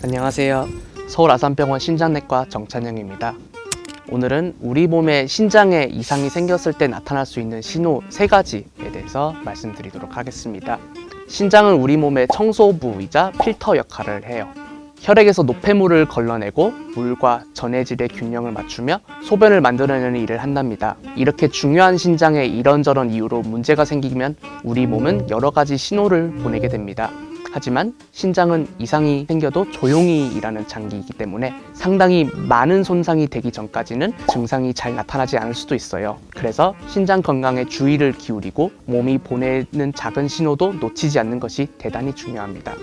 안녕하세요. 서울 아산병원 신장내과 정찬영입니다. 오늘은 우리 몸에 신장에 이상이 생겼을 때 나타날 수 있는 신호 3가지에 대해서 말씀드리도록 하겠습니다. 신장은 우리 몸의 청소부이자 필터 역할을 해요. 혈액에서 노폐물을 걸러내고 물과 전해질의 균형을 맞추며 소변을 만들어내는 일을 한답니다. 이렇게 중요한 신장에 이런저런 이유로 문제가 생기면 우리 몸은 여러 가지 신호를 보내게 됩니다. 하지만 신장은 이상이 생겨도 조용히 일하는 장기이기 때문에 상당히 많은 손상이 되기 전까지는 증상이 잘 나타나지 않을 수도 있어요. 그래서 신장 건강에 주의를 기울이고 몸이 보내는 작은 신호도 놓치지 않는 것이 대단히 중요합니다.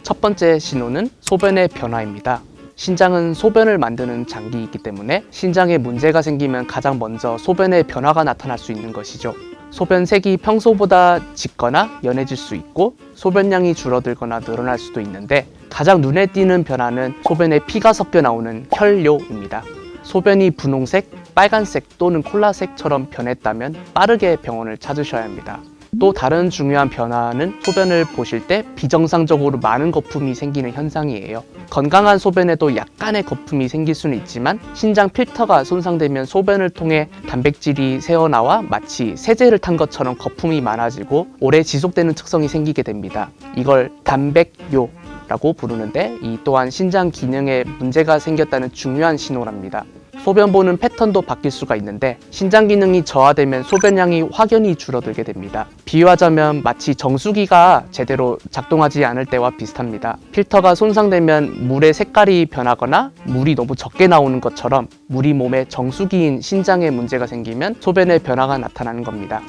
첫 번째 신호는 소변의 변화입니다. 신장은 소변을 만드는 장기이기 때문에 신장에 문제가 생기면 가장 먼저 소변의 변화가 나타날 수 있는 것이죠. 소변색이 평소보다 짙거나 연해질 수 있고 소변량이 줄어들거나 늘어날 수도 있는데 가장 눈에 띄는 변화는 소변에 피가 섞여 나오는 혈뇨입니다. 소변이 분홍색, 빨간색 또는 콜라색처럼 변했다면 빠르게 병원을 찾으셔야 합니다. 또 다른 중요한 변화는 소변을 보실 때 비정상적으로 많은 거품이 생기는 현상이에요. 건강한 소변에도 약간의 거품이 생길 수는 있지만 신장 필터가 손상되면 소변을 통해 단백질이 새어나와 마치 세제를 탄 것처럼 거품이 많아지고 오래 지속되는 특성이 생기게 됩니다. 이걸 단백뇨라고 부르는데 이 또한 신장 기능에 문제가 생겼다는 중요한 신호랍니다. 소변 보는 패턴도 바뀔 수가 있는데 신장 기능이 저하되면 소변량이 확연히 줄어들게 됩니다. 비유하자면 마치 정수기가 제대로 작동하지 않을 때와 비슷합니다. 필터가 손상되면 물의 색깔이 변하거나 물이 너무 적게 나오는 것처럼 우리 몸의 정수기인 신장에 문제가 생기면 소변의 변화가 나타나는 겁니다.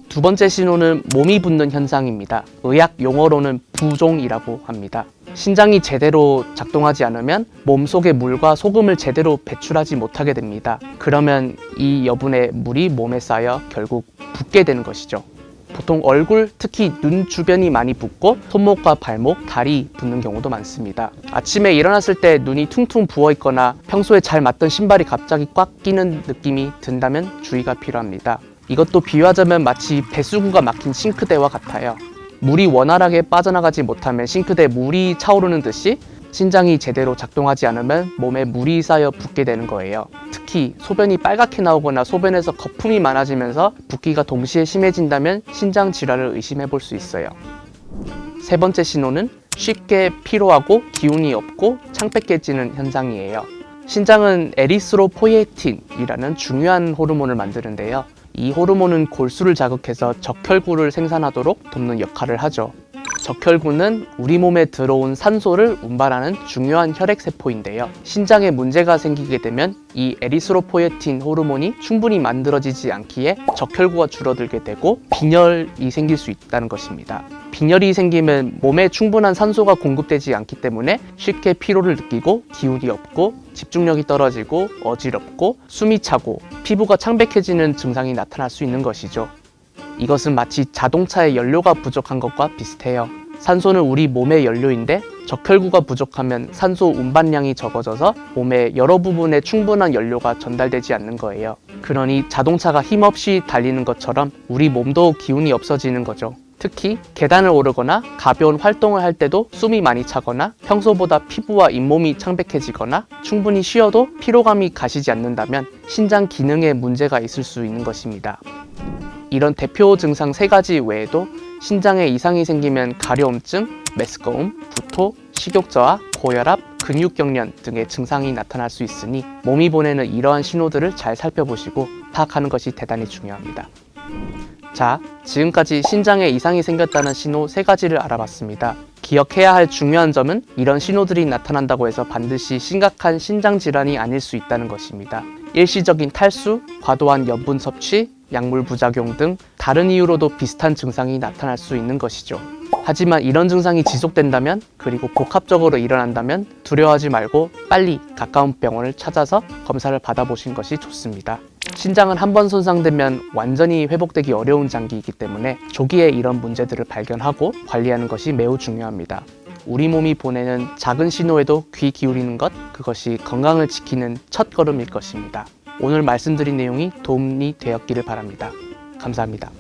두 번째 신호는 몸이 붓는 현상입니다. 의학 용어로는 부종이라고 합니다. 신장이 제대로 작동하지 않으면 몸속의 물과 소금을 제대로 배출하지 못하게 됩니다. 그러면 이 여분의 물이 몸에 쌓여 결국 붓게 되는 것이죠. 보통 얼굴, 특히 눈 주변이 많이 붓고 손목과 발목, 다리 붓는 경우도 많습니다. 아침에 일어났을 때 눈이 퉁퉁 부어 있거나 평소에 잘 맞던 신발이 갑자기 꽉 끼는 느낌이 든다면 주의가 필요합니다. 이것도 비유하자면 마치 배수구가 막힌 싱크대와 같아요. 물이 원활하게 빠져나가지 못하면 싱크대에 물이 차오르는 듯이 신장이 제대로 작동하지 않으면 몸에 물이 쌓여 붓게 되는 거예요. 특히 소변이 빨갛게 나오거나 소변에서 거품이 많아지면서 붓기가 동시에 심해진다면 신장 질환을 의심해 볼 수 있어요. 세 번째 신호는 쉽게 피로하고 기운이 없고 창백해지는 현상이에요. 신장은 에리스로포이에틴이라는 중요한 호르몬을 만드는데요. 이 호르몬은 골수를 자극해서 적혈구를 생산하도록 돕는 역할을 하죠. 적혈구는 우리 몸에 들어온 산소를 운반하는 중요한 혈액세포인데요. 신장에 문제가 생기게 되면 이 에리스로포이에틴 호르몬이 충분히 만들어지지 않기에 적혈구가 줄어들게 되고 빈혈이 생길 수 있다는 것입니다. 빈혈이 생기면 몸에 충분한 산소가 공급되지 않기 때문에 쉽게 피로를 느끼고 기운이 없고 집중력이 떨어지고 어지럽고 숨이 차고 피부가 창백해지는 증상이 나타날 수 있는 것이죠. 이것은 마치 자동차의 연료가 부족한 것과 비슷해요. 산소는 우리 몸의 연료인데 적혈구가 부족하면 산소 운반량이 적어져서 몸의 여러 부분에 충분한 연료가 전달되지 않는 거예요. 그러니 자동차가 힘없이 달리는 것처럼 우리 몸도 기운이 없어지는 거죠. 특히 계단을 오르거나 가벼운 활동을 할 때도 숨이 많이 차거나 평소보다 피부와 잇몸이 창백해지거나 충분히 쉬어도 피로감이 가시지 않는다면 신장 기능에 문제가 있을 수 있는 것입니다. 이런 대표 증상 3가지 외에도 신장에 이상이 생기면 가려움증, 메스꺼움, 구토, 식욕저하, 고혈압, 근육경련 등의 증상이 나타날 수 있으니 몸이 보내는 이러한 신호들을 잘 살펴보시고 파악하는 것이 대단히 중요합니다. 자, 지금까지 신장에 이상이 생겼다는 신호 3가지를 알아봤습니다. 기억해야 할 중요한 점은 이런 신호들이 나타난다고 해서 반드시 심각한 신장 질환이 아닐 수 있다는 것입니다. 일시적인 탈수, 과도한 염분 섭취, 약물 부작용 등 다른 이유로도 비슷한 증상이 나타날 수 있는 것이죠. 하지만 이런 증상이 지속된다면 그리고 복합적으로 일어난다면 두려워하지 말고 빨리 가까운 병원을 찾아서 검사를 받아보신 것이 좋습니다. 신장은 한번 손상되면 완전히 회복되기 어려운 장기이기 때문에 조기에 이런 문제들을 발견하고 관리하는 것이 매우 중요합니다. 우리 몸이 보내는 작은 신호에도 귀 기울이는 것, 그것이 건강을 지키는 첫걸음일 것입니다. 오늘 말씀드린 내용이 도움이 되었기를 바랍니다. 감사합니다.